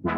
Hey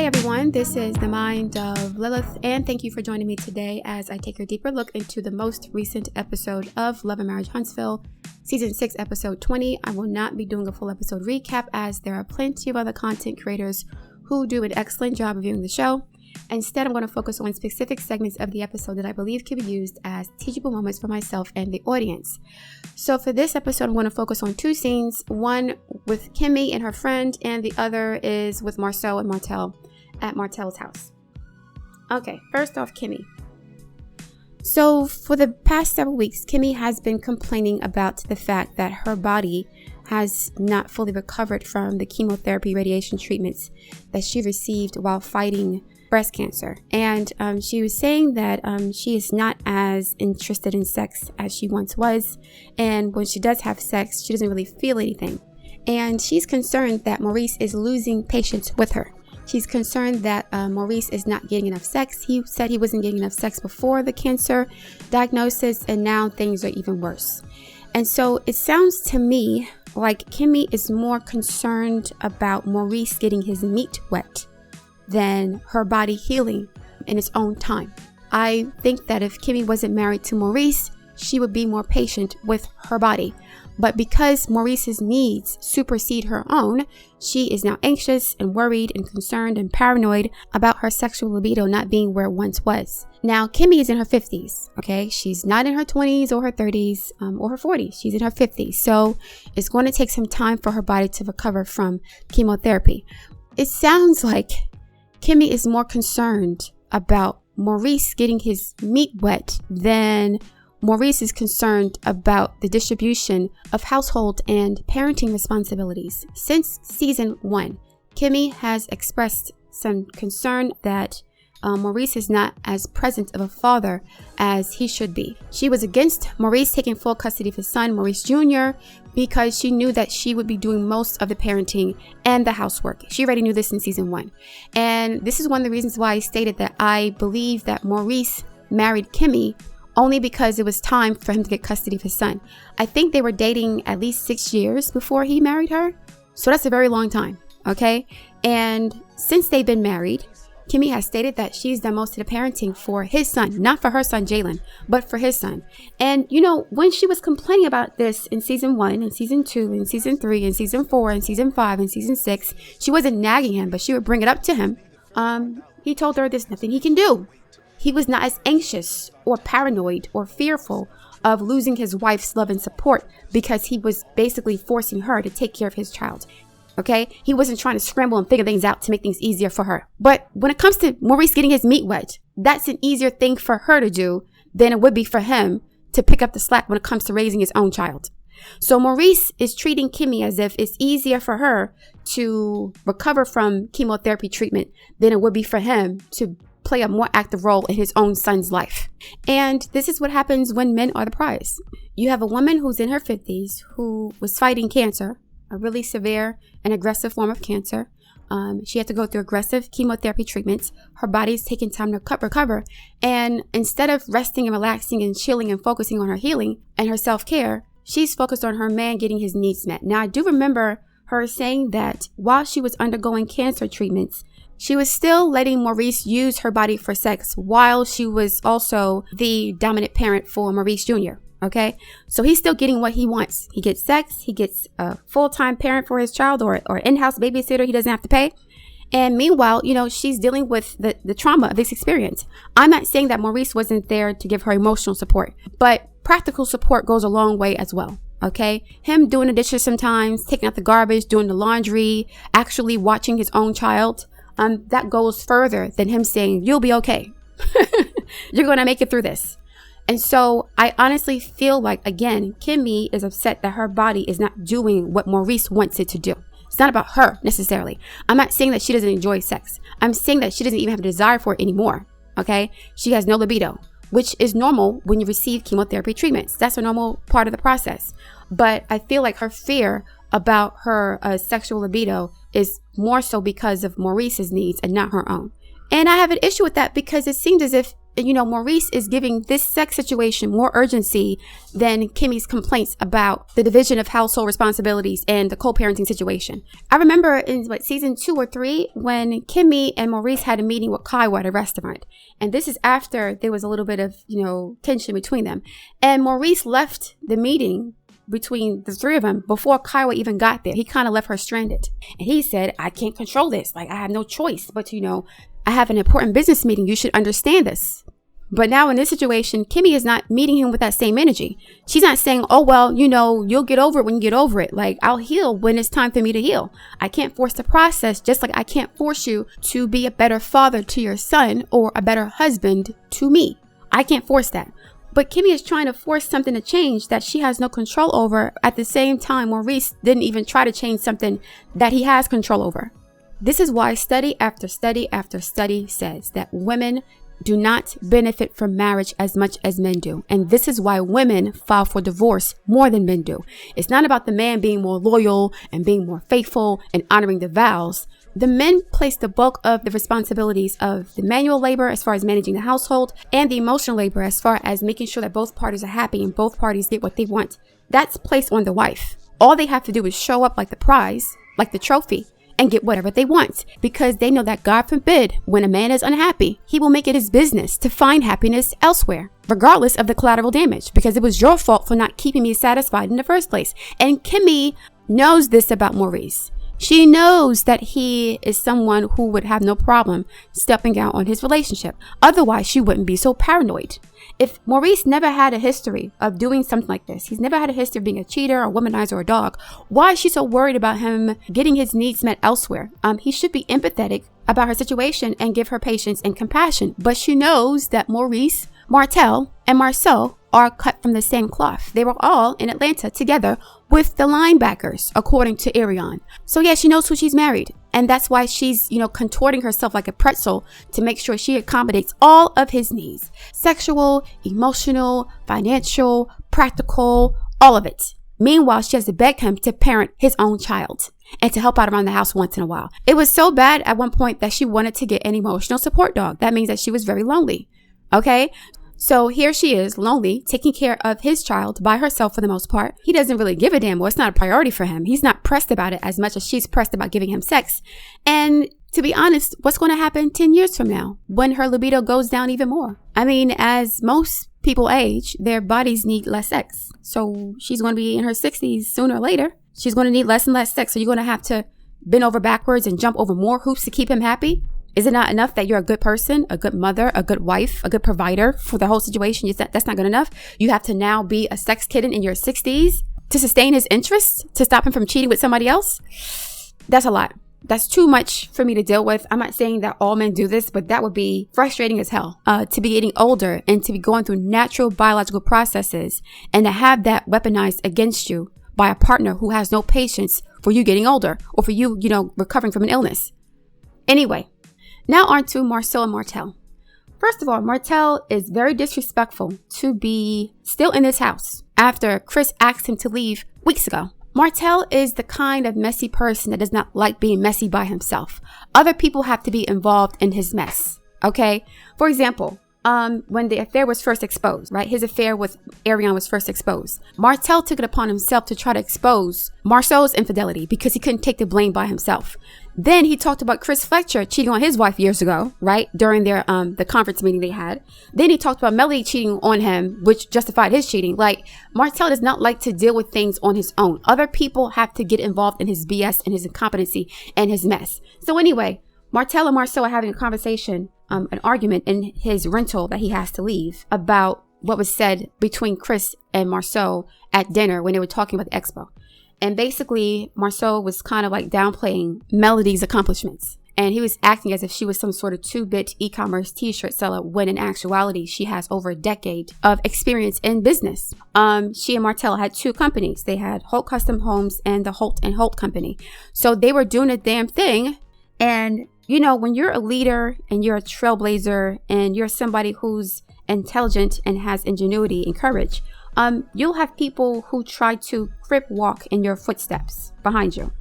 everyone, this is the Mind of Lilith, and thank you for joining me today as I take a deeper look into the most recent episode of Love and Marriage Huntsville, Season 6, Episode 20. I will not be doing a full episode recap as there are plenty of other content creators who do an excellent job reviewing the show. Instead, I'm going to focus on specific segments of the episode that I believe can be used as teachable moments for myself and the audience. So for this episode, I'm going to focus on two scenes, one with Kimmie and her friend, and the other is with Marcel and Martell at Martell's house. Okay, first off, Kimmie. So for the past several weeks, Kimmie has been complaining about the fact that her body has not fully recovered from the chemotherapy radiation treatments that she received while fighting breast cancer. And she was saying that she is not as interested in sex as she once was. And when she does have sex, she doesn't really feel anything. And she's concerned that Maurice is losing patience with her. She's concerned that Maurice is not getting enough sex. He said he wasn't getting enough sex before the cancer diagnosis, and now things are even worse. And so it sounds to me like Kimmie is more concerned about Maurice getting his meat wet than her body healing in its own time. I think that if Kimmie wasn't married to Maurice, she would be more patient with her body. But because Maurice's needs supersede her own, she is now anxious and worried and concerned and paranoid about her sexual libido not being where it once was. Now, Kimmie is in her 50s, okay? She's not in her 20s or her 30s or her 40s. She's in her 50s. So it's going to take some time for her body to recover from chemotherapy. It sounds like Kimmie is more concerned about Maurice getting his meat wet than Maurice is concerned about the distribution of household and parenting responsibilities. Since season 1, Kimmie has expressed some concern that Maurice is not as present of a father as he should be. She was against Maurice taking full custody of his son, Maurice Jr., because she knew that she would be doing most of the parenting and the housework. She already knew this in season 1. And this is one of the reasons why I stated that I believe that Maurice married Kimmie only because it was time for him to get custody of his son. I think they were dating at least 6 years before he married her. So that's a very long time, okay? And since they've been married, Kimmie has stated that she's done most of the parenting for his son, not for her son Jalen, but for his son. And you know, when she was complaining about this in season 1 and season 2 and season 3 and season 4 and season 5 and season 6, she wasn't nagging him, but she would bring it up to him. He told her there's nothing he can do. He was not as anxious or paranoid or fearful of losing his wife's love and support because he was basically forcing her to take care of his child. Okay? He wasn't trying to scramble and figure things out to make things easier for her. But when it comes to Maurice getting his meat wet, that's an easier thing for her to do than it would be for him to pick up the slack when it comes to raising his own child. So Maurice is treating Kimmie as if it's easier for her to recover from chemotherapy treatment than it would be for him to play a more active role in his own son's life. And this is what happens when men are the prize. You have a woman who's in her 50s who was fighting cancer, a really severe and aggressive form of cancer. She had to go through aggressive chemotherapy treatments. Her body's taking time to recover. And instead of resting and relaxing and chilling and focusing on her healing and her self-care, she's focused on her man getting his needs met. Now, I do remember her saying that while she was undergoing cancer treatments, she was still letting Maurice use her body for sex while she was also the dominant parent for Maurice Jr. Okay, so he's still getting what he wants. He gets sex. He gets a full-time parent for his child or in-house babysitter he doesn't have to pay. And meanwhile, you know, she's dealing with the trauma of this experience. I'm not saying that Maurice wasn't there to give her emotional support, but practical support goes a long way as well. Okay, him doing the dishes sometimes, taking out the garbage, doing the laundry, actually watching his own child. That goes further than him saying, you'll be okay. You're going to make it through this. And so I honestly feel like, again, Kimmie is upset that her body is not doing what Maurice wants it to do. It's not about her necessarily. I'm not saying that she doesn't enjoy sex. I'm saying that she doesn't even have a desire for it anymore. Okay. She has no libido, which is normal when you receive chemotherapy treatments. That's a normal part of the process. But I feel like her fear about her sexual libido is more so because of Maurice's needs and not her own. And I have an issue with that because it seems as if, Maurice is giving this sex situation more urgency than Kimmie's complaints about the division of household responsibilities and the co-parenting situation. I remember in season 2 or 3 when Kimmie and Maurice had a meeting with Kaiwa at a restaurant. And this is after there was a little bit of, tension between them. And Maurice left the meeting between the three of them before Kaiwa even got there. He kind of left her stranded. And he said, I can't control this. I have no choice but I have an important business meeting. You should understand this. But now in this situation, Kimmie is not meeting him with that same energy. She's not saying, oh, well, you'll get over it when you get over it. I'll heal when it's time for me to heal. I can't force the process, just like I can't force you to be a better father to your son or a better husband to me. I can't force that. But Kimmie is trying to force something to change that she has no control over. At the same time, Maurice didn't even try to change something that he has control over. This is why study after study after study says that women do not benefit from marriage as much as men do. And this is why women file for divorce more than men do. It's not about the man being more loyal and being more faithful and honoring the vows. The men place the bulk of the responsibilities of the manual labor as far as managing the household and the emotional labor as far as making sure that both parties are happy and both parties get what they want. That's placed on the wife. All they have to do is show up like the prize, like the trophy, and get whatever they want, because they know that, God forbid, when a man is unhappy, he will make it his business to find happiness elsewhere, regardless of the collateral damage, because it was your fault for not keeping me satisfied in the first place. And Kimmie knows this about Maurice. She knows that he is someone who would have no problem stepping out on his relationship. Otherwise, she wouldn't be so paranoid. If Maurice never had a history of doing something like this, he's never had a history of being a cheater, a womanizer, or a dog, why is she so worried about him getting his needs met elsewhere? He should be empathetic about her situation and give her patience and compassion. But she knows that Maurice, Martell, and Marceau are cut from the same cloth. They were all in Atlanta together with the linebackers, according to Arion. So yeah, she knows who she's married. And that's why she's, contorting herself like a pretzel to make sure she accommodates all of his needs. Sexual, emotional, financial, practical, all of it. Meanwhile, she has to beg him to parent his own child and to help out around the house once in a while. It was so bad at one point that she wanted to get an emotional support dog. That means that she was very lonely. Okay? So here she is, lonely, taking care of his child by herself for the most part. He doesn't really give a damn. Well, it's not a priority for him. He's not pressed about it as much as she's pressed about giving him sex. And to be honest, what's going to happen 10 years from now when her libido goes down even more? I mean, as most people age, their bodies need less sex. So she's going to be in her 60s sooner or later. She's going to need less and less sex. So you're going to have to bend over backwards and jump over more hoops to keep him happy. Is it not enough that you're a good person, a good mother, a good wife, a good provider for the whole situation? That's not good enough. You have to now be a sex kitten in your 60s to sustain his interests, to stop him from cheating with somebody else? That's a lot. That's too much for me to deal with. I'm not saying that all men do this, but that would be frustrating as hell. To be getting older and to be going through natural biological processes and to have that weaponized against you by a partner who has no patience for you getting older or for you, recovering from an illness. Anyway. Now on to Marceau and Martell. First of all, Martell is very disrespectful to be still in this house after Chris asked him to leave weeks ago. Martell is the kind of messy person that does not like being messy by himself. Other people have to be involved in his mess. Okay? For example, when the affair was first exposed, right? His affair with Arion was first exposed. Martell took it upon himself to try to expose Marceau's infidelity because he couldn't take the blame by himself. Then he talked about Chris Fletcher cheating on his wife years ago, right? During their the conference meeting they had. Then he talked about Melody cheating on him, which justified his cheating. Martell does not like to deal with things on his own. Other people have to get involved in his BS and his incompetency and his mess. So anyway, Martell and Marceau are having a conversation, an argument in his rental that he has to leave about what was said between Chris and Marceau at dinner when they were talking about the expo. And basically, Marceau was kind of downplaying Melody's accomplishments. And he was acting as if she was some sort of 2-bit e-commerce t-shirt seller when in actuality, she has over a decade of experience in business. She and Martell had 2 companies. They had Holt Custom Homes and the Holt & Holt Company. So they were doing a damn thing. And, when you're a leader and you're a trailblazer and you're somebody who's intelligent and has ingenuity and courage, you'll have people who try to Crip walk in your footsteps behind you.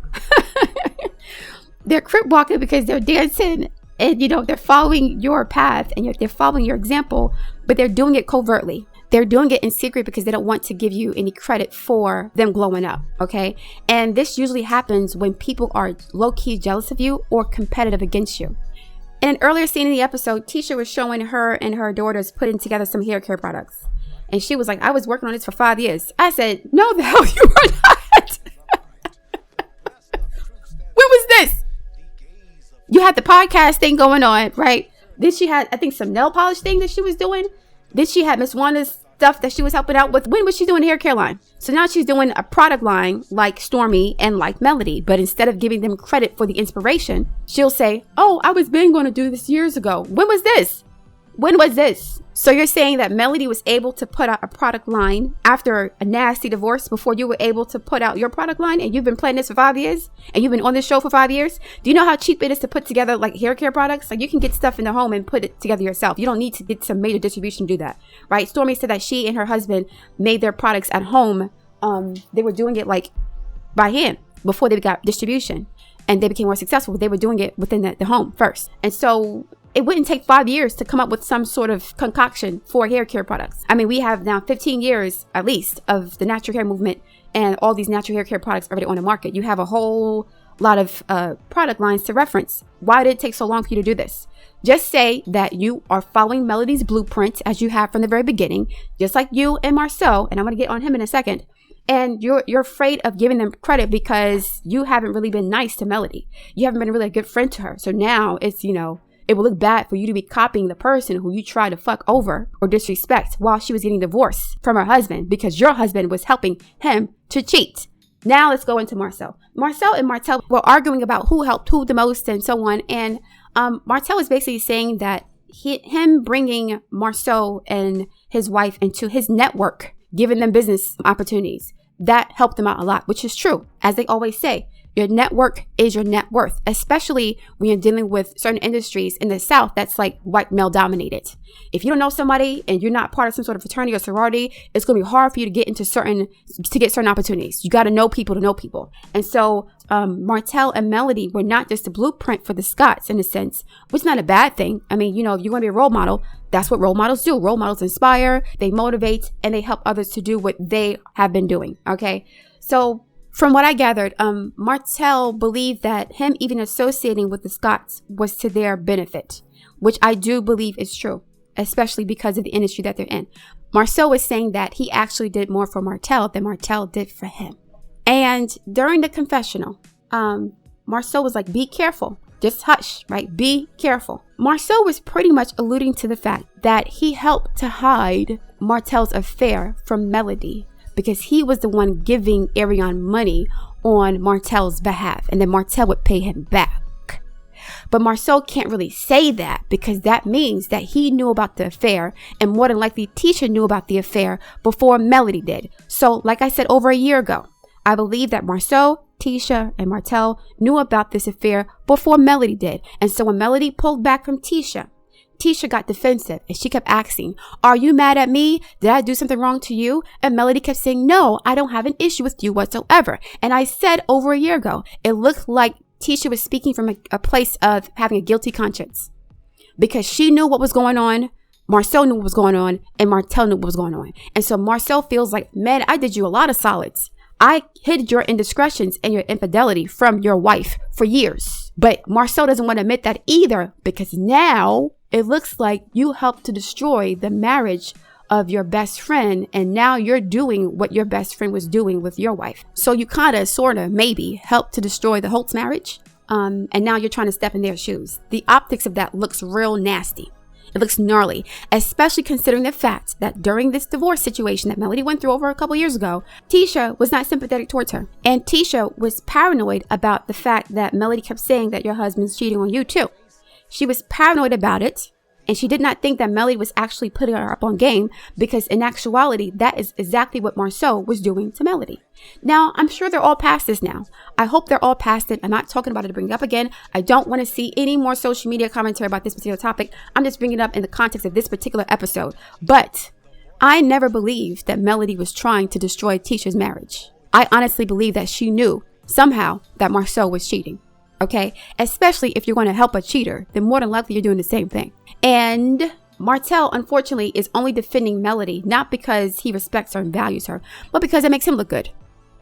They're Crip walking because they're dancing and, they're following your path and they're following your example, but they're doing it covertly. They're doing it in secret because they don't want to give you any credit for them glowing up, okay? And this usually happens when people are low-key jealous of you or competitive against you. In an earlier scene in the episode, Tisha was showing her and her daughters putting together some hair care products. And she was like, I was working on this for 5 years. I said, no, the hell you were not. When was this? You had the podcast thing going on, right? Then she had, I think, some nail polish thing that she was doing. Then she had Miss Wanda's stuff that she was helping out with. When was she doing a hair care line? So now she's doing a product line like Stormy and like Melody. But instead of giving them credit for the inspiration, she'll say, oh, I was been going to do this years ago. When was this? When was this? So you're saying that Melody was able to put out a product line after a nasty divorce before you were able to put out your product line, and you've been planning this for 5 years and you've been on this show for 5 years? Do you know how cheap it is to put together like hair care products? Like, you can get stuff in the home and put it together yourself. You don't need to get some major distribution to do that, right? Stormy said that she and her husband made their products at home. They were doing it like by hand before they got distribution, and they became more successful. They were doing it within the home first. And so it wouldn't take 5 years to come up with some sort of concoction for hair care products. I mean, we have now 15 years at least of the natural hair movement and all these natural hair care products already on the market. You have a whole lot of product lines to reference. Why did it take so long for you to do this? Just say that you are following Melody's blueprint as you have from the very beginning, just like you and Marcel, and I'm going to get on him in a second. And you're afraid of giving them credit because you haven't really been nice to Melody. You haven't been really a good friend to her. So now it's, it will look bad for you to be copying the person who you try to fuck over or disrespect while she was getting divorced from her husband because your husband was helping him to cheat. Now let's go into Marcel. Marcel and Martell were arguing about who helped who the most and so on. And Martell was basically saying that him bringing Marcel and his wife into his network, giving them business opportunities, that helped them out a lot, which is true. As they always say, your network is your net worth, especially when you're dealing with certain industries in the South that's like white male dominated. If you don't know somebody and you're not part of some sort of fraternity or sorority, it's going to be hard for you to get certain opportunities. You got to know people to know people. And so Martell and Melody were not just a blueprint for the Scotts in a sense, which is not a bad thing. I mean, if you're going to be a role model, that's what role models do. Role models inspire, they motivate, and they help others to do what they have been doing. Okay. So from what I gathered, Martell believed that him even associating with the Scotts was to their benefit, which I do believe is true, especially because of the industry that they're in. Marcel was saying that he actually did more for Martell than Martell did for him. And during the confessional, Marcel was like, be careful. Just hush, right? Be careful. Marcel was pretty much alluding to the fact that he helped to hide Martell's affair from Melody, because he was the one giving Ariane money on Martell's behalf, and then Martell would pay him back. But Marcel can't really say that because that means that he knew about the affair, and more than likely Tisha knew about the affair before Melody did. So like I said, over a year ago, I believe that Marcel, Tisha, and Martell knew about this affair before Melody did. And so when Melody pulled back from Tisha got defensive and she kept asking, are you mad at me? Did I do something wrong to you? And Melody kept saying, no, I don't have an issue with you whatsoever. And I said over a year ago, it looked like Tisha was speaking from a place of having a guilty conscience because she knew what was going on. Marcel knew what was going on, and Martell knew what was going on. And so Marcel feels like, man, I did you a lot of solids. I hid your indiscretions and your infidelity from your wife for years. But Marcel doesn't want to admit that either, because now it looks like you helped to destroy the marriage of your best friend, and now you're doing what your best friend was doing with your wife. So you kind of, sort of, maybe helped to destroy the Holtz marriage, and now you're trying to step in their shoes. The optics of that looks real nasty. It looks gnarly, especially considering the fact that during this divorce situation that Melody went through over a couple years ago, Tisha was not sympathetic towards her. And Tisha was paranoid about the fact that Melody kept saying that your husband's cheating on you too. She was paranoid about it, and she did not think that Melody was actually putting her up on game, because in actuality, that is exactly what Marcel was doing to Melody. Now, I'm sure they're all past this now. I hope they're all past it. I'm not talking about it to bring it up again. I don't want to see any more social media commentary about this particular topic. I'm just bringing it up in the context of this particular episode. But I never believed that Melody was trying to destroy Tisha's marriage. I honestly believe that she knew somehow that Marcel was cheating. Okay? Especially if you're going to help a cheater, then more than likely you're doing the same thing. And Martell, unfortunately, is only defending Melody, not because he respects her and values her, but because it makes him look good.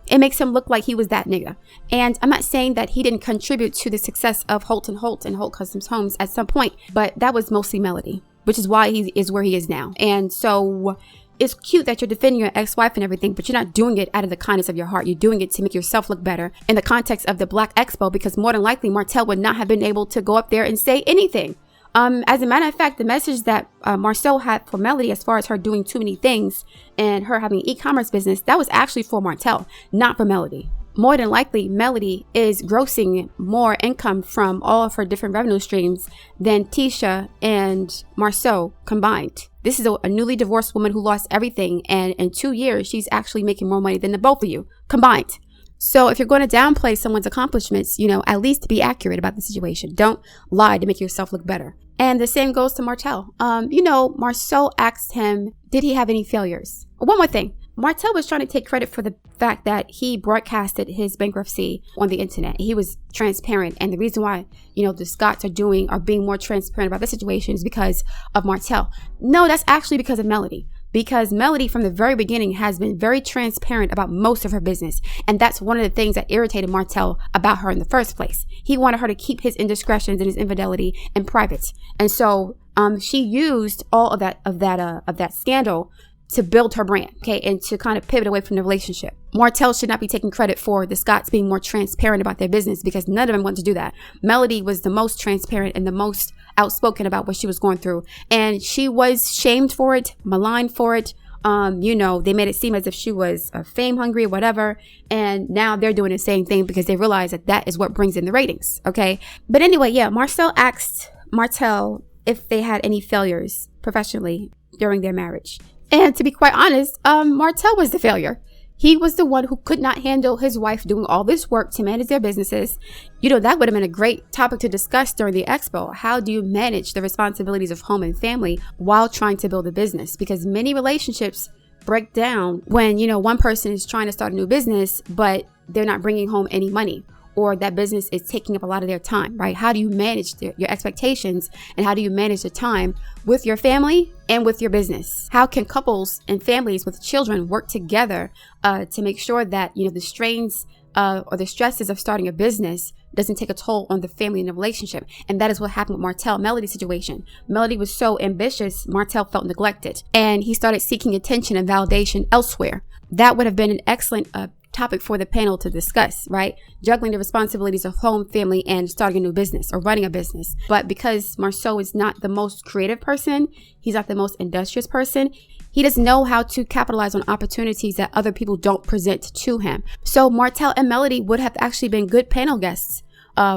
It makes him look like he was that nigga. And I'm not saying that he didn't contribute to the success of Holt & Holt and Holt Customs Homes at some point, but that was mostly Melody, which is why he is where he is now. And so it's cute that you're defending your ex-wife and everything, but you're not doing it out of the kindness of your heart. You're doing it to make yourself look better in the context of the Black Expo, because more than likely Martell would not have been able to go up there and say anything. As a matter of fact, the message that Marcel had for Melody, as far as her doing too many things and her having e-commerce business, that was actually for Martell, not for Melody. More than likely, Melody is grossing more income from all of her different revenue streams than Tisha and Marcel combined. This is a newly divorced woman who lost everything, and in 2 years, she's actually making more money than the both of you combined. So if you're going to downplay someone's accomplishments, at least be accurate about the situation. Don't lie to make yourself look better. And the same goes to Martell. Marcel asked him, did he have any failures? One more thing. Martell was trying to take credit for the fact that he broadcasted his bankruptcy on the internet. He was transparent. And the reason why, the Scotts are being more transparent about the situation is because of Martell. No, that's actually because of Melody. Because Melody from the very beginning has been very transparent about most of her business. And that's one of the things that irritated Martell about her in the first place. He wanted her to keep his indiscretions and his infidelity in private. And so she used all of that scandal to build her brand, okay, and to kind of pivot away from the relationship. Martell should not be taking credit for the Scotts being more transparent about their business, because none of them want to do that. Melody was the most transparent and the most outspoken about what she was going through, and she was shamed for it, maligned for it. They made it seem as if she was fame hungry or whatever, and now they're doing the same thing because they realize that is what brings in the ratings, okay? But anyway, yeah, Marcel asked Martell if they had any failures professionally during their marriage. And to be quite honest, Martell was the failure. He was the one who could not handle his wife doing all this work to manage their businesses. That would have been a great topic to discuss during the expo. How do you manage the responsibilities of home and family while trying to build a business? Because many relationships break down when, one person is trying to start a new business, but they're not bringing home any money, or that business is taking up a lot of their time, right? How do you manage your expectations, and how do you manage the time with your family and with your business? How can couples and families with children work together to make sure that, the strains or the stresses of starting a business doesn't take a toll on the family and the relationship? And that is what happened with Martell Melody's situation. Melody was so ambitious, Martell felt neglected, and he started seeking attention and validation elsewhere. That would have been an excellent topic for the panel to discuss, right? Juggling the responsibilities of home, family, and starting a new business or running a business. But because Marcel is not the most creative person, he's not the most industrious person, he doesn't know how to capitalize on opportunities that other people don't present to him. So Martell and Melody would have actually been good panel guests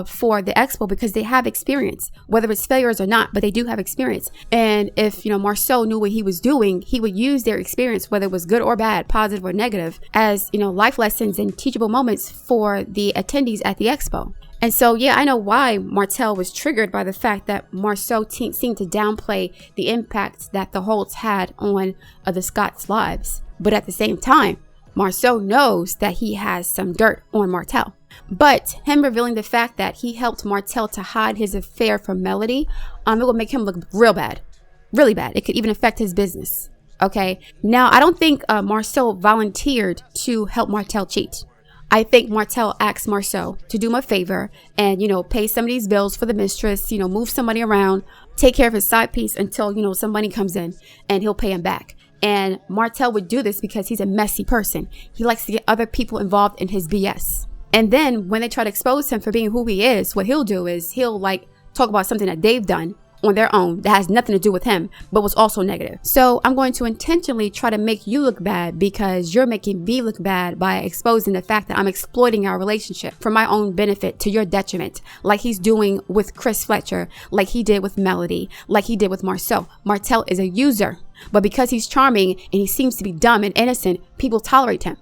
for the expo, because they have experience, whether it's failures or not, but they do have experience. And if, Marcel knew what he was doing, he would use their experience, whether it was good or bad, positive or negative, as, life lessons and teachable moments for the attendees at the expo. And so, yeah, I know why Martell was triggered by the fact that Marcel seemed to downplay the impact that the Holts had on the Scotts' lives. But at the same time, Marcel knows that he has some dirt on Martell. But him revealing the fact that he helped Martell to hide his affair from Melody, it will make him look real bad, really bad. It could even affect his business. Okay. Now, I don't think Marcel volunteered to help Martell cheat. I think Martell asked Marcel to do him a favor and, pay some of these bills for the mistress, move some money around, take care of his side piece until, some money comes in, and he'll pay him back. And Martell would do this because he's a messy person. He likes to get other people involved in his BS. And then when they try to expose him for being who he is, what he'll do is he'll talk about something that they've done on their own that has nothing to do with him, but was also negative. So I'm going to intentionally try to make you look bad because you're making me look bad by exposing the fact that I'm exploiting our relationship for my own benefit to your detriment, like he's doing with Chris Fletcher, like he did with Melody, like he did with Marcel. Martell is a user, but because he's charming and he seems to be dumb and innocent, people tolerate him.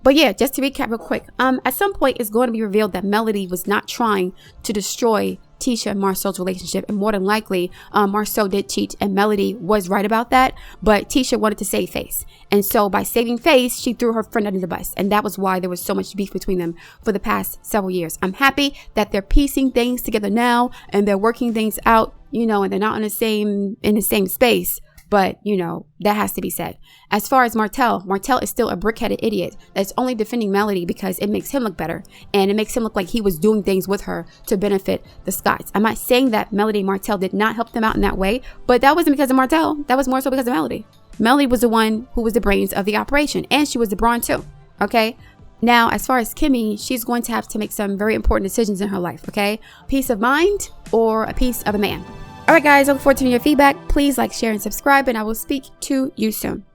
But yeah, just to recap real quick, at some point it's going to be revealed that Melody was not trying to destroy Tisha and Marcel's relationship, and more than likely Marcel did cheat and Melody was right about that, but Tisha wanted to save face, and so by saving face she threw her friend under the bus, and that was why there was so much beef between them for the past several years. I'm happy that they're piecing things together now and they're working things out, you know, and they're not in the same space. But, you know, that has to be said. As far as Martell is still a brick-headed idiot that's only defending Melody because it makes him look better. And it makes him look like he was doing things with her to benefit the Scotts. I'm not saying that Melody and Martell did not help them out in that way, but that wasn't because of Martell. That was more so because of Melody. Melody was the one who was the brains of the operation, and she was the brawn too, okay? Now, as far as Kimmie, she's going to have to make some very important decisions in her life, okay? Peace of mind or a piece of a man. All right, guys, I look forward to your feedback. Please like, share, and subscribe, and I will speak to you soon.